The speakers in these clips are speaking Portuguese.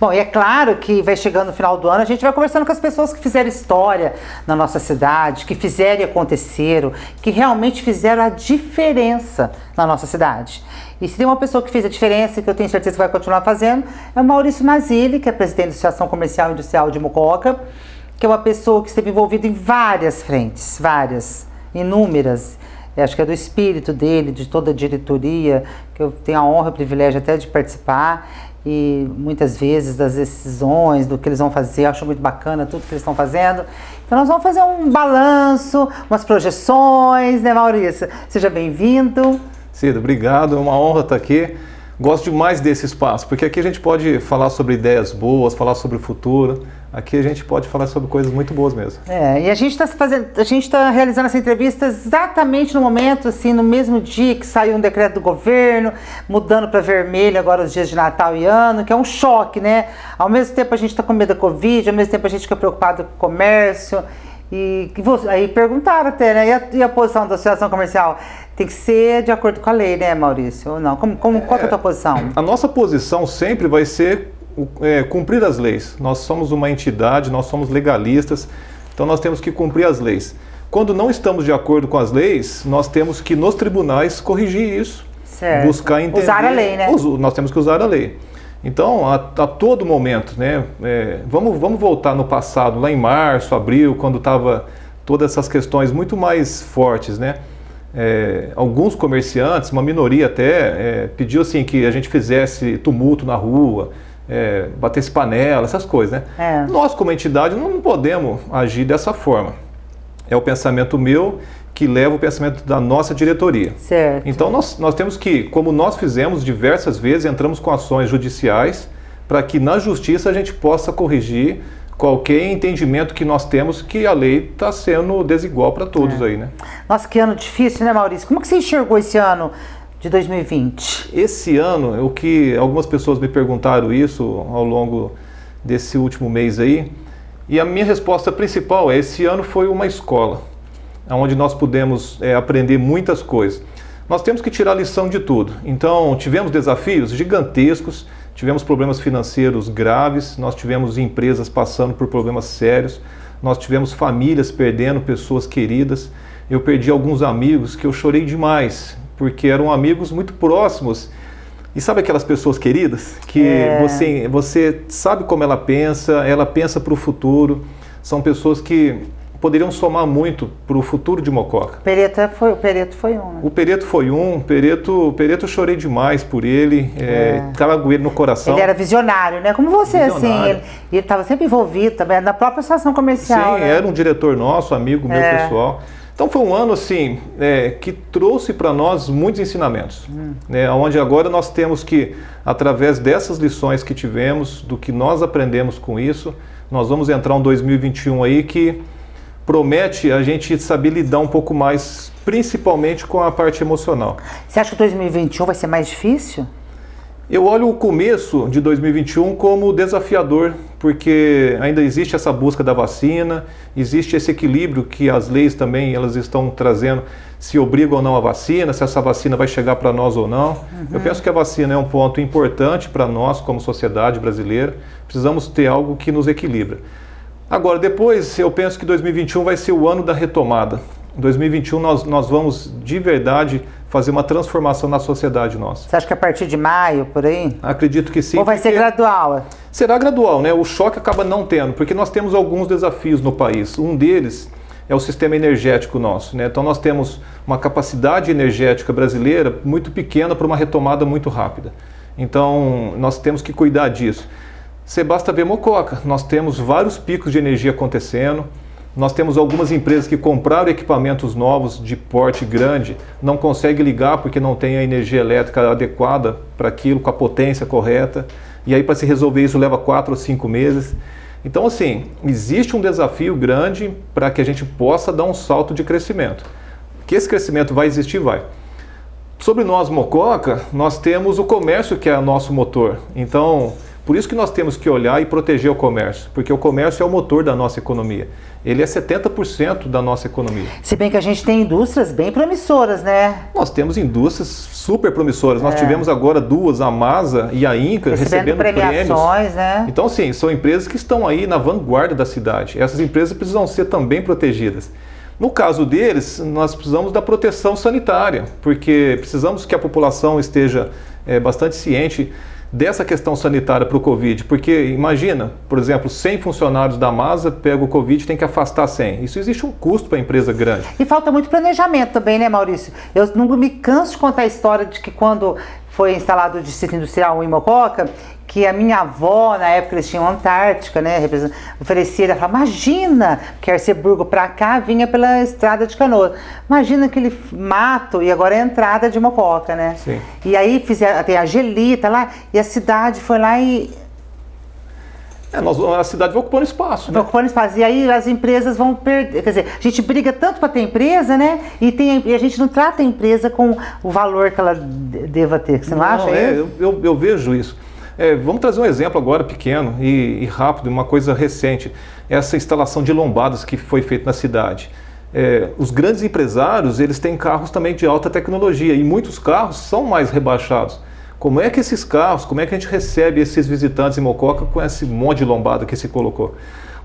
Bom, e é claro que vai chegando no final do ano, a gente vai conversando com as pessoas que fizeram história na nossa cidade, que fizeram e aconteceram, que realmente fizeram a diferença na nossa cidade. E se tem uma pessoa que fez a diferença, que eu tenho certeza que vai continuar fazendo, é o Maurício Mazzilli, que é presidente da Associação Comercial e Industrial de Mococa, que é uma pessoa que esteve envolvida em várias frentes, várias, inúmeras. Eu acho que é do espírito dele, de toda a diretoria, que eu tenho a honra e o privilégio até de participar, e muitas vezes das decisões, do que eles vão fazer, eu acho muito bacana tudo que eles estão fazendo. Então nós vamos fazer um balanço, umas projeções, né, Maurício? Seja bem-vindo. Cida, obrigado, é uma honra estar aqui. Gosto demais desse espaço, porque aqui a gente pode falar sobre ideias boas, falar sobre o futuro. Aqui a gente pode falar sobre coisas muito boas mesmo. E a gente está realizando essa entrevista exatamente no momento, assim, no mesmo dia que saiu um decreto do governo, mudando para vermelho agora os dias de Natal e Ano, que é um choque, né? Ao mesmo tempo a gente está com medo da Covid, ao mesmo tempo a gente fica preocupado com o comércio. Aí perguntaram até, né? E a posição da associação comercial? Tem que ser de acordo com a lei, né, Maurício? Ou não? Qual é a tua posição? A nossa posição sempre vai ser cumprir as leis. Nós somos uma entidade, nós somos legalistas, então nós temos que cumprir as leis. Quando não estamos de acordo com as leis, nós temos que nos tribunais corrigir isso, certo. Buscar entender. Usar a lei, né? Nós temos que usar a lei. Então, a todo momento, né? Vamos voltar no passado, lá em março, abril, quando estava todas essas questões muito mais fortes, né? Alguns comerciantes, uma minoria até, pediu assim que a gente fizesse tumulto na rua, batesse panela, essas coisas, né? Nós, como entidade, não podemos agir dessa forma. É o pensamento meu que leva o pensamento da nossa diretoria. Certo. Então nós temos que, como nós fizemos diversas vezes, entramos com ações judiciais para que na justiça a gente possa corrigir qualquer entendimento que nós temos que a lei está sendo desigual para todos aí, né? Nossa, que ano difícil, né, Maurício? Como que você enxergou esse ano de 2020? Esse ano, o que algumas pessoas me perguntaram isso ao longo desse último mês aí, e a minha resposta principal esse ano foi uma escola, onde nós pudemos aprender muitas coisas. Nós temos que tirar lição de tudo. Então, tivemos desafios gigantescos, tivemos problemas financeiros graves, nós tivemos empresas passando por problemas sérios, nós tivemos famílias perdendo pessoas queridas. Eu perdi alguns amigos que eu chorei demais, porque eram amigos muito próximos. E sabe aquelas pessoas queridas? Que você sabe como ela pensa para o futuro. São pessoas que poderiam somar muito para o futuro de Mococa. O Pereto foi um, né? O Pereto foi um. O Pereto eu chorei demais por ele. Estava com ele no coração. Ele era visionário, né? Como você, visionário. assim. Ele estava sempre envolvido também na própria associação comercial. Sim, né? Era um diretor nosso, amigo meu pessoal. Então foi um ano assim que trouxe para nós muitos ensinamentos, né, onde agora nós temos que, através dessas lições que tivemos, do que nós aprendemos com isso, nós vamos entrar um 2021 aí que promete a gente saber lidar um pouco mais, principalmente com a parte emocional. Você acha que 2021 vai ser mais difícil? Eu olho o começo de 2021 como desafiador, porque ainda existe essa busca da vacina, existe esse equilíbrio que as leis também elas estão trazendo, se obrigam ou não a vacina, se essa vacina vai chegar para nós ou não. Eu penso que a vacina é um ponto importante para nós como sociedade brasileira, precisamos ter algo que nos equilibra. Agora, depois eu penso que 2021 vai ser o ano da retomada. Em 2021 nós vamos de verdade fazer uma transformação na sociedade nossa. Você acha que a partir de maio, por aí? Acredito que sim. Ou vai ser gradual? Será gradual, né? O choque acaba não tendo, porque nós temos alguns desafios no país. Um deles é o sistema energético nosso, né? Então nós temos uma capacidade energética brasileira muito pequena para uma retomada muito rápida. Então nós temos que cuidar disso. Você basta ver Mococa, nós temos vários picos de energia acontecendo. Nós temos algumas empresas que compraram equipamentos novos de porte grande, não conseguem ligar porque não tem a energia elétrica adequada para aquilo, com a potência correta. E aí para se resolver isso leva 4 ou 5 meses. Então assim, existe um desafio grande para que a gente possa dar um salto de crescimento. Que esse crescimento vai existir, vai. Sobre nós, Mococa, nós temos o comércio que é o nosso motor. Então, Por isso que nós temos que olhar e proteger o comércio, porque o comércio é o motor da nossa economia. Ele é 70% da nossa economia. Se bem que a gente tem indústrias bem promissoras, né? Nós temos indústrias super promissoras. Nós tivemos agora duas, a Masa e a Inca, recebendo premiações, né? Então, sim, são empresas que estão aí na vanguarda da cidade. Essas empresas precisam ser também protegidas. No caso deles, nós precisamos da proteção sanitária, porque precisamos que a população esteja bastante ciente dessa questão sanitária para o Covid, porque imagina, por exemplo, 100 funcionários da Masa pegam o Covid e tem que afastar 100. Isso existe um custo para a empresa grande. E falta muito planejamento também, né, Maurício? Eu não me canso de contar a história de que quando foi instalado o Distrito Industrial em Mococa, que a minha avó, na época eles tinham Antártica, né, oferecia, ela falava, imagina, que Arceburgo para cá vinha pela estrada de Canoas. Imagina aquele mato, e agora é a entrada de Mococa, né? Sim. E aí tem a Gelita lá, e a cidade foi lá e... a cidade vai ocupando espaço. Vai ocupando espaço. E aí as empresas vão perder. Quer dizer, a gente briga tanto para ter empresa, né? E a gente não trata a empresa com o valor que ela deva ter. Você não acha isso? Eu vejo isso. Vamos trazer um exemplo agora pequeno e rápido, uma coisa recente. Essa instalação de lombadas que foi feita na cidade. Os grandes empresários, eles têm carros também de alta tecnologia e muitos carros são mais rebaixados. Como é que esses carros, como é que a gente recebe esses visitantes em Mococa com esse monte de lombada que se colocou?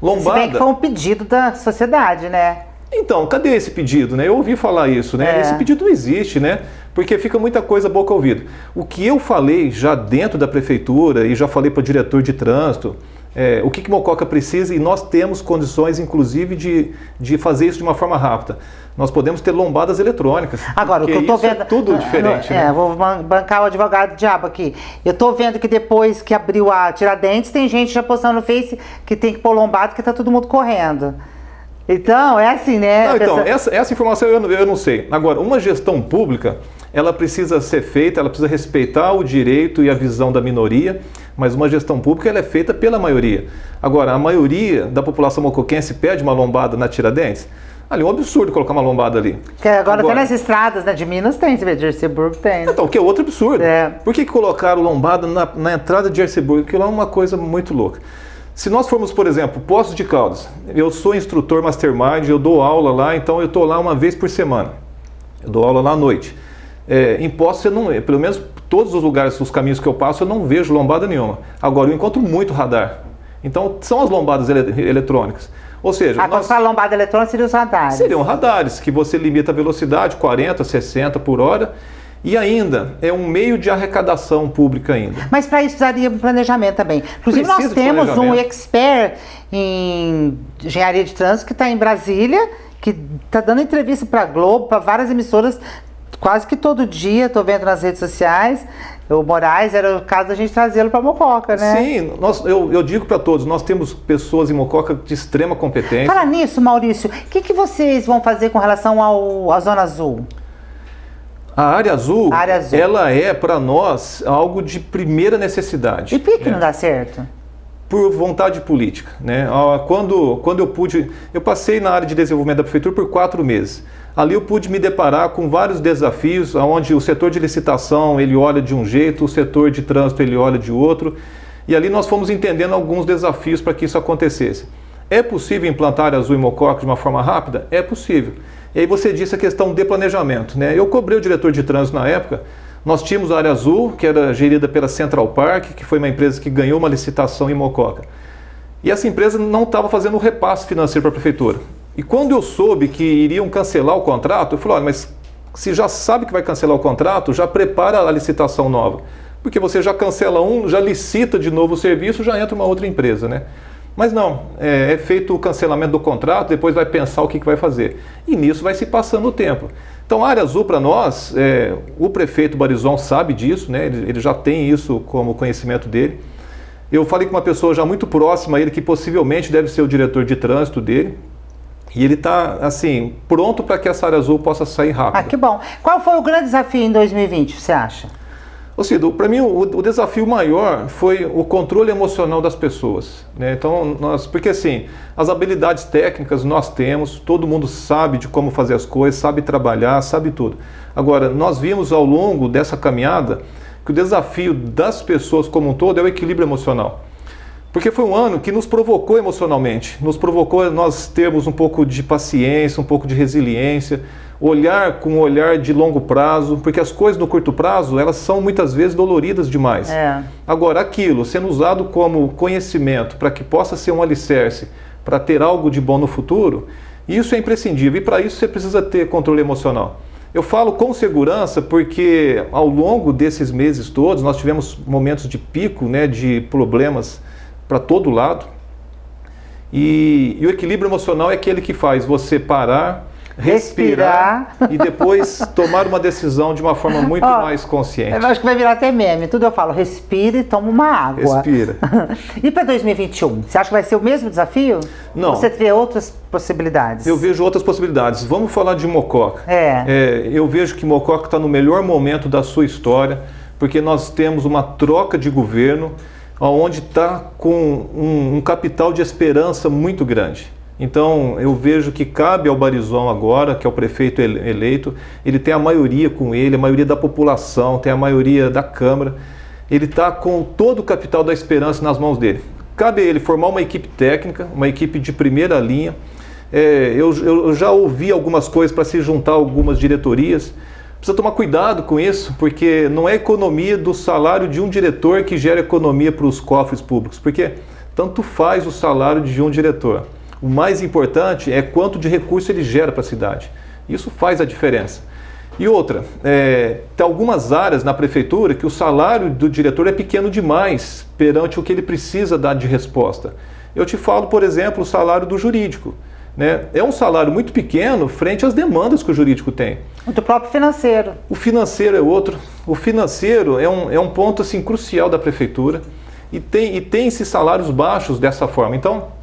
Lombada... Se bem que foi um pedido da sociedade, né? Então, cadê esse pedido, né? Eu ouvi falar isso, né? Esse pedido não existe, né? Porque fica muita coisa boca ao ouvido. O que eu falei já dentro da prefeitura e já falei para o diretor de trânsito, o que Mococa precisa, e nós temos condições, inclusive, de fazer isso de uma forma rápida. Nós podemos ter lombadas eletrônicas. Agora, o que eu estou vendo... é tudo diferente, né? Vou bancar o advogado do diabo aqui. Eu estou vendo que depois que abriu a Tiradentes, tem gente já postando no Face que tem que pôr lombada, que está todo mundo correndo. Então, é assim, né? Não, então, essa informação eu não sei. Agora, uma gestão pública, ela precisa ser feita, ela precisa respeitar o direito e a visão da minoria, mas uma gestão pública ela é feita pela maioria. Agora, a maioria da população mocoquense pede uma lombada na Tiradentes. Ali é um absurdo colocar uma lombada ali. Que agora tem nas estradas, né? De Minas tem, você vê, de Arceburgo tem. Então, que é outro absurdo. Por que colocaram lombada na entrada de Arceburgo? Aquilo é uma coisa muito louca. Se nós formos, por exemplo, Poços de Caldas, eu sou instrutor mastermind, eu dou aula lá, então eu estou lá uma vez por semana. Eu dou aula lá à noite. Em Poços, pelo menos todos os lugares, os caminhos que eu passo, eu não vejo lombada nenhuma. Agora, eu encontro muito radar. Então, são as lombadas eletrônicas. Ou seja... quando fala lombada eletrônica, seriam os radares. Seriam radares, que você limita a velocidade, 40, 60 por hora. E ainda, é um meio de arrecadação pública ainda. Mas para isso precisaria de planejamento também. Inclusive, nós temos um expert em engenharia de trânsito que está em Brasília, que está dando entrevista para a Globo, para várias emissoras, quase que todo dia, estou vendo nas redes sociais. O Moraes, era o caso da gente trazê-lo para Mococa, né? Sim, eu digo para todos, nós temos pessoas em Mococa de extrema competência. Fala nisso, Maurício, o que vocês vão fazer com relação à Zona Azul? A área azul, ela é para nós algo de primeira necessidade. E por que não dá certo? Por vontade política, né? Quando eu passei na área de desenvolvimento da prefeitura por 4 meses. Ali eu pude me deparar com vários desafios, onde o setor de licitação ele olha de um jeito, o setor de trânsito ele olha de outro. E ali nós fomos entendendo alguns desafios para que isso acontecesse. É possível implantar área azul em Mococa de uma forma rápida? É possível. E aí você disse a questão de planejamento, né? Eu cobrei o diretor de trânsito na época. Nós tínhamos a área azul, que era gerida pela Central Park, que foi uma empresa que ganhou uma licitação em Mococa. E essa empresa não estava fazendo um repasse financeiro para a prefeitura. E quando eu soube que iriam cancelar o contrato, eu falei, olha, mas se já sabe que vai cancelar o contrato, já prepara a licitação nova. Porque você já cancela já licita de novo o serviço, já entra uma outra empresa, né? Mas não, é feito o cancelamento do contrato, depois vai pensar o que vai fazer. E nisso vai se passando o tempo. Então a área azul para nós, o prefeito Barizon sabe disso, né? Ele já tem isso como conhecimento dele. Eu falei com uma pessoa já muito próxima a ele, que possivelmente deve ser o diretor de trânsito dele. E ele está, assim, pronto para que essa área azul possa sair rápido. Ah, que bom. Qual foi o grande desafio em 2020, você acha? Ô Cido, para mim o desafio maior foi o controle emocional das pessoas, né? Então, porque assim, as habilidades técnicas nós temos, todo mundo sabe de como fazer as coisas, sabe trabalhar, sabe tudo. Agora, nós vimos ao longo dessa caminhada que o desafio das pessoas como um todo é o equilíbrio emocional. Porque foi um ano que nos provocou emocionalmente, nos provocou nós termos um pouco de paciência, um pouco de resiliência, olhar com um olhar de longo prazo, porque as coisas no curto prazo, elas são muitas vezes doloridas demais. Agora, aquilo sendo usado como conhecimento para que possa ser um alicerce, para ter algo de bom no futuro, isso é imprescindível e para isso você precisa ter controle emocional. Eu falo com segurança porque ao longo desses meses todos nós tivemos momentos de pico, né, de problemas para todo lado. E o equilíbrio emocional é aquele que faz você parar, respirar e depois tomar uma decisão de uma forma muito mais consciente. Eu acho que vai virar até meme. Tudo eu falo, respira e toma uma água. Respira. E para 2021, você acha que vai ser o mesmo desafio? Não. Ou você vê outras possibilidades? Eu vejo outras possibilidades. Vamos falar de Mococa. Eu vejo que Mococa está no melhor momento da sua história, porque nós temos uma troca de governo onde está com um capital de esperança muito grande. Então, eu vejo que cabe ao Barizon agora, que é o prefeito eleito, ele tem a maioria com ele, a maioria da população, tem a maioria da Câmara, ele está com todo o capital da esperança nas mãos dele. Cabe a ele formar uma equipe técnica, uma equipe de primeira linha. Eu já ouvi algumas coisas para se juntar a algumas diretorias. Precisa tomar cuidado com isso, porque não é a economia do salário de um diretor que gera economia para os cofres públicos, porque tanto faz o salário de um diretor. O mais importante é quanto de recurso ele gera para a cidade. Isso faz a diferença. E outra, tem algumas áreas na prefeitura que o salário do diretor é pequeno demais perante o que ele precisa dar de resposta. Eu te falo, por exemplo, o salário do jurídico. Né? É um salário muito pequeno frente às demandas que o jurídico tem. Do próprio financeiro. O financeiro é outro. O financeiro é um ponto assim, crucial da prefeitura e tem esses salários baixos dessa forma. Então,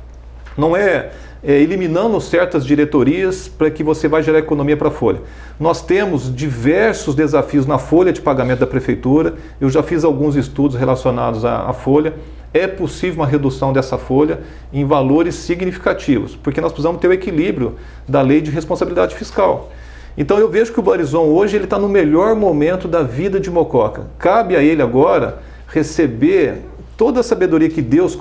não é eliminando certas diretorias para que você vai gerar economia para a folha. Nós temos diversos desafios na folha de pagamento da prefeitura. Eu já fiz alguns estudos relacionados à folha. É possível uma redução dessa folha em valores significativos, porque nós precisamos ter o equilíbrio da lei de responsabilidade fiscal. Então eu vejo que o Barizon hoje está no melhor momento da vida de Mococa. Cabe a ele agora receber toda a sabedoria que Deus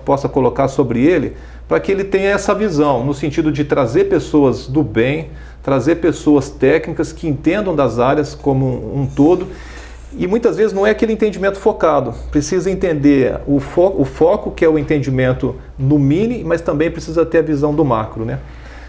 possa colocar sobre ele, para que ele tenha essa visão, no sentido de trazer pessoas do bem, trazer pessoas técnicas que entendam das áreas como um todo. E muitas vezes não é aquele entendimento focado, precisa entender o foco que é o entendimento no mini, mas também precisa ter a visão do macro, né?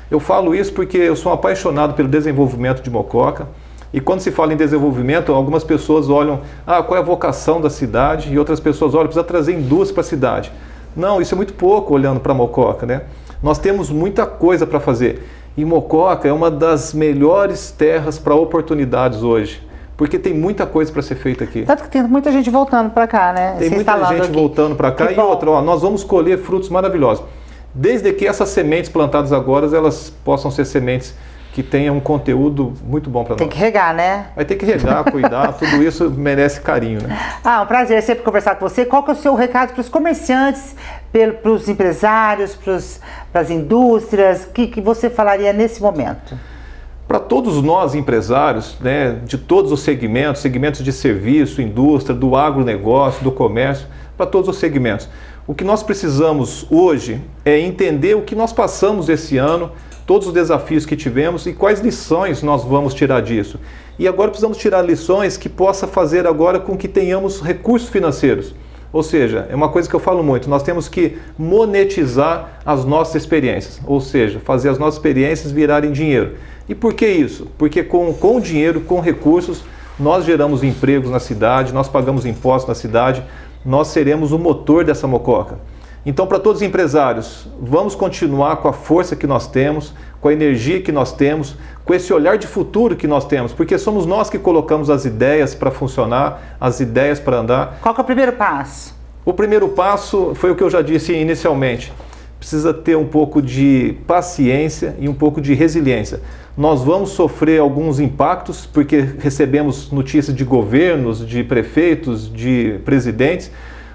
Eu falo isso porque eu sou apaixonado pelo desenvolvimento de Mococa, e quando se fala em desenvolvimento, algumas pessoas olham, qual é a vocação da cidade, e outras pessoas olham, precisa trazer indústria para a cidade. Não, isso é muito pouco olhando para Mococa, né? Nós temos muita coisa para fazer, e Mococa é uma das melhores terras para oportunidades hoje. Porque tem muita coisa para ser feita aqui. Tanto que tem muita gente voltando para cá, né? Tem muita gente voltando para cá. E outra, nós vamos colher frutos maravilhosos. Desde que essas sementes plantadas agora, elas possam ser sementes que tenham um conteúdo muito bom para nós. Tem que regar, né? Vai ter que regar, cuidar, tudo isso merece carinho, né? Um prazer sempre conversar com você. Qual que é o seu recado para os comerciantes, para os empresários, para as indústrias? O que você falaria nesse momento? Para todos nós empresários, né, de todos os segmentos de serviço, indústria, do agronegócio, do comércio, para todos os segmentos. O que nós precisamos hoje é entender o que nós passamos esse ano, todos os desafios que tivemos e quais lições nós vamos tirar disso. E agora precisamos tirar lições que possa fazer agora com que tenhamos recursos financeiros. Ou seja, é uma coisa que eu falo muito, nós temos que monetizar as nossas experiências, ou seja, fazer as nossas experiências virarem dinheiro. E por que isso? Porque com dinheiro, com recursos, nós geramos empregos na cidade, nós pagamos impostos na cidade, nós seremos o motor dessa Mococa. Então, para todos os empresários, vamos continuar com a força que nós temos, com a energia que nós temos, com esse olhar de futuro que nós temos, porque somos nós que colocamos as ideias para funcionar, as ideias para andar. Qual que é o primeiro passo? O primeiro passo foi o que eu já disse inicialmente. Precisa ter um pouco de paciência e um pouco de resiliência. Nós vamos sofrer alguns impactos, porque recebemos notícias de governos, de prefeitos, de presidentes.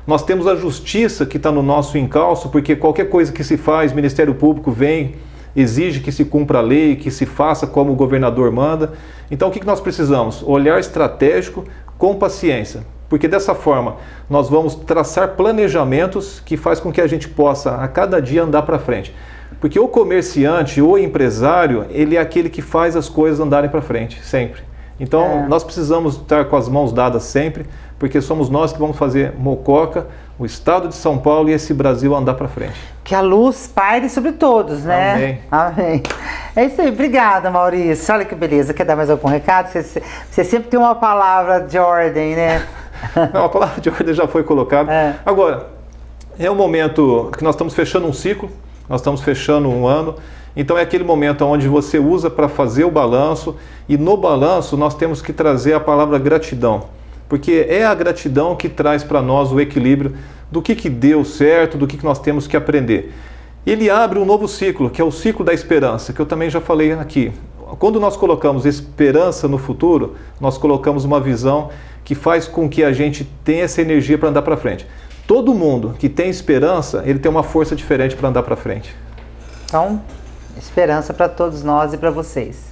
Nós temos a justiça que está no nosso encalço, porque qualquer coisa que se faz, o Ministério Público vem, exige que se cumpra a lei, que se faça como o governador manda. Então o que nós precisamos? Olhar estratégico com paciência. Porque dessa forma nós vamos traçar planejamentos que faz com que a gente possa a cada dia andar para frente. Porque o comerciante, o empresário, ele é aquele que faz as coisas andarem para frente, sempre. Então nós precisamos estar com as mãos dadas sempre, porque somos nós que vamos fazer Mococa, o estado de São Paulo e esse Brasil andar para frente. Que a luz paire sobre todos, né? Amém. Amém. É isso aí, obrigada, Maurício. Olha que beleza. Quer dar mais algum recado? Você sempre tem uma palavra de ordem, né? Não, a palavra de ordem já foi colocada. Agora, é um momento que nós estamos fechando um ciclo, nós estamos fechando um ano, então é aquele momento onde você usa para fazer o balanço, e no balanço nós temos que trazer a palavra gratidão, porque é a gratidão que traz para nós o equilíbrio do que deu certo, do que nós temos que aprender. Ele abre um novo ciclo, que é o ciclo da esperança, que eu também já falei aqui. Quando nós colocamos esperança no futuro, nós colocamos uma visão que faz com que a gente tenha essa energia para andar para frente. Todo mundo que tem esperança, ele tem uma força diferente para andar para frente. Então, esperança para todos nós e para vocês.